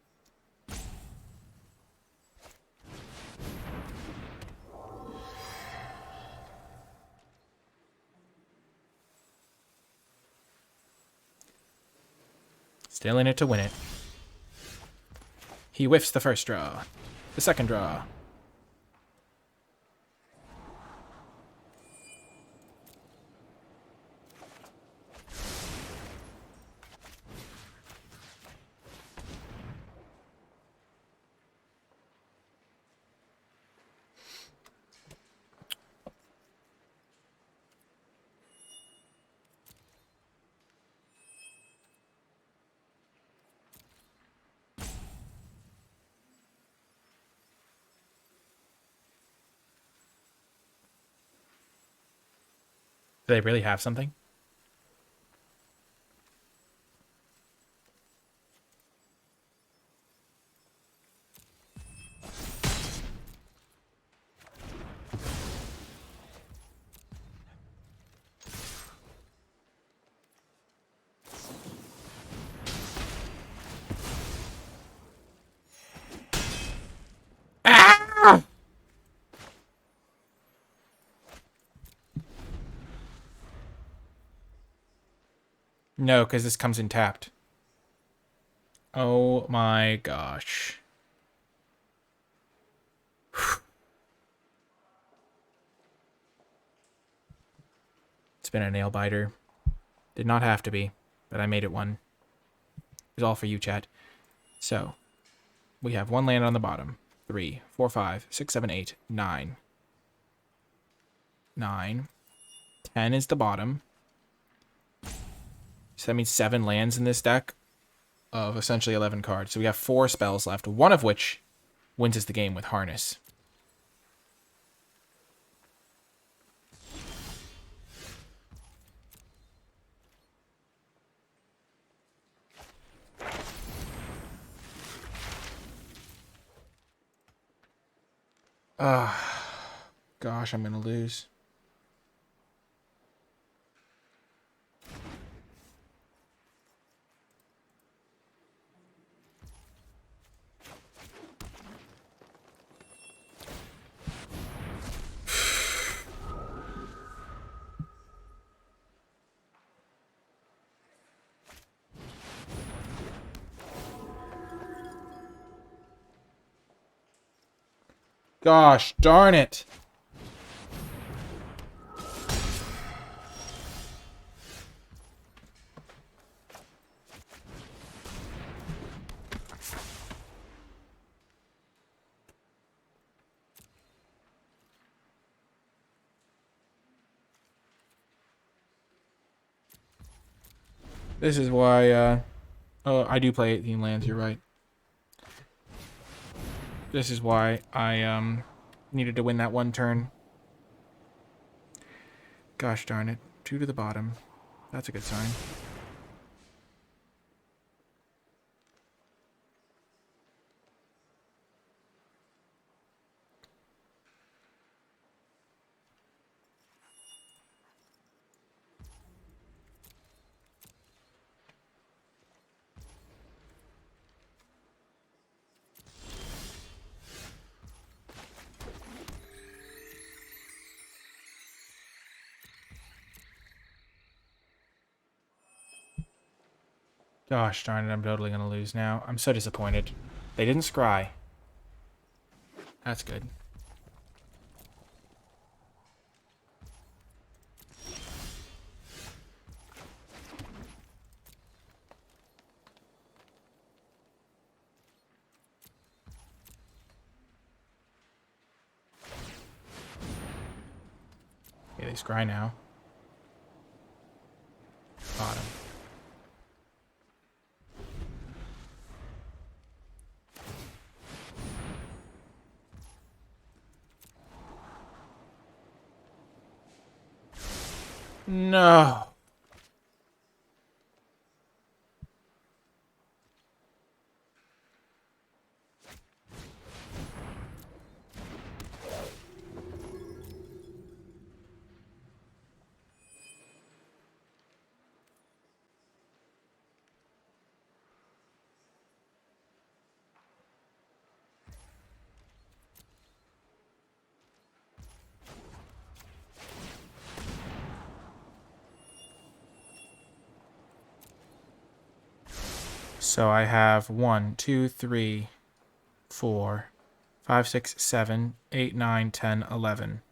Still in it to win it. He whiffs the first draw. the second draw. Do they really have something? Ah! No, because this comes in tapped. Oh my gosh. It's been a nail biter. Did not have to be, but I made it one. It's all for you, chat. So, we have one land on the bottom. 3, 4, 5, 6, 7, 8, 9. 9. 10 is the bottom. So that means 7 lands in this deck of essentially 11 cards. So we have 4 spells left, one of which wins us the game with Harness. Gosh, I'm going to lose. Gosh, darn it. This is why, oh, I do play 18 lands, you're right. This is why I, needed to win that one turn. Gosh darn it. 2 to the bottom. That's a good sign. Gosh darn it, I'm totally going to lose now. I'm so disappointed. They didn't scry. That's good. Okay, they scry now. Bottom. No. So I have 1, 2, 3, 4, 5, 6, 7, 8, 9, 10, 11.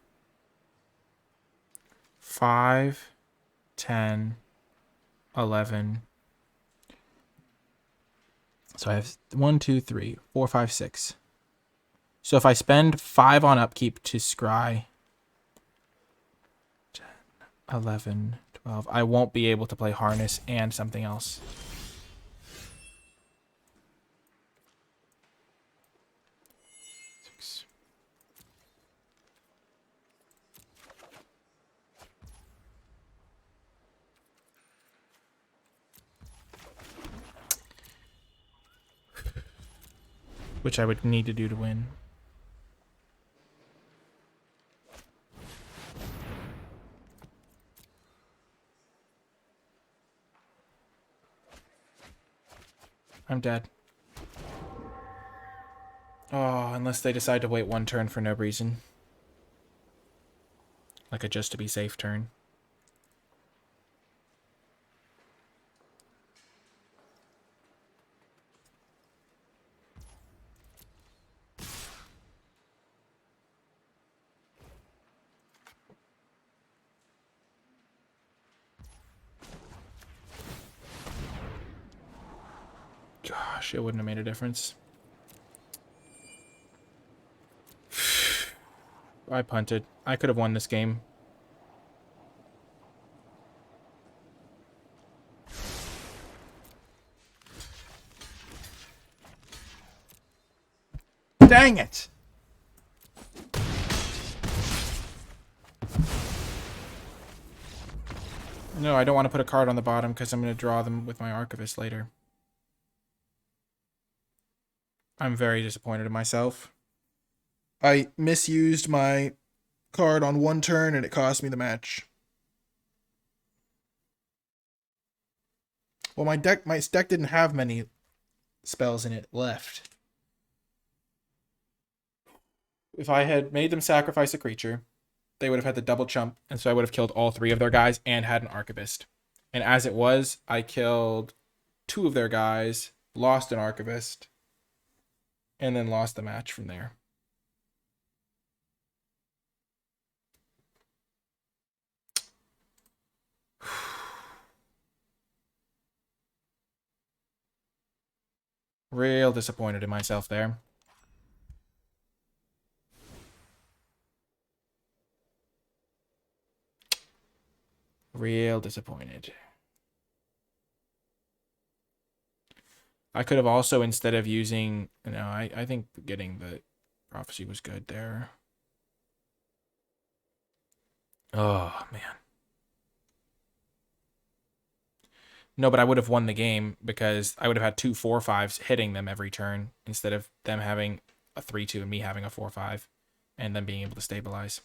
5, 10, 11. So I have 1, 2, 3, 4, 5, 6. So if I spend 5 on upkeep to scry 10, 11, 12, I won't be able to play harness and something else. Six. Which I would need to do to win. I'm dead. Oh, unless they decide to wait one turn for no reason. Like a just to be safe turn. Gosh, it wouldn't have made a difference. I punted. I could have won this game. Dang it! No, I don't want to put a card on the bottom because I'm going to draw them with my Archivist later. I'm very disappointed in myself. I misused my card on one turn and it cost me the match. Well, my deck didn't have many spells in it left. If I had made them sacrifice a creature, they would have had the double chump, and so I would have killed all 3 of their guys and had an Archivist. And as it was, I killed 2 of their guys, lost an Archivist, and then lost the match from there. Real disappointed in myself there. Real disappointed. I could have also, instead of using, I think getting the prophecy was good there. Oh, man. No, but I would have won the game because I would have had 2 4/5s hitting them every turn instead of them having a 3/2 and me having a 4/5 and them being able to stabilize.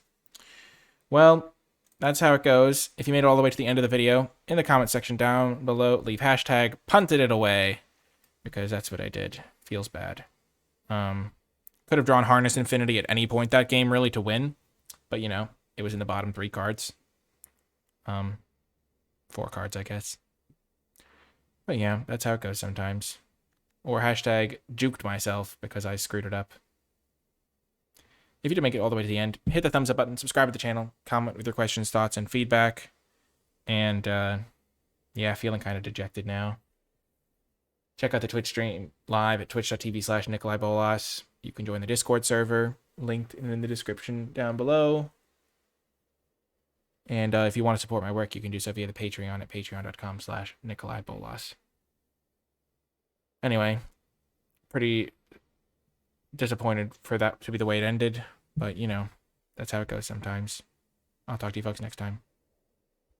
Well, that's how it goes. If you made it all the way to the end of the video, in the comment section down below, leave hashtag punted it away because that's what I did. Feels bad. Could have drawn Harness Infinity at any point that game really to win, but it was in the bottom 3 cards. 4 cards, I guess. But yeah, that's how it goes sometimes. Or hashtag juked myself because I screwed it up. If you did make it all the way to the end, hit the thumbs up button, subscribe to the channel, comment with your questions, thoughts, and feedback. And yeah, feeling kind of dejected now. Check out the Twitch stream live at twitch.tv/NicolaiBolas. You can join the Discord server, linked in the description down below. And if you want to support my work, you can do so via the Patreon at patreon.com/NicolaiBolas. Anyway, pretty disappointed for that to be the way it ended, but that's how it goes sometimes. I'll talk to you folks next time.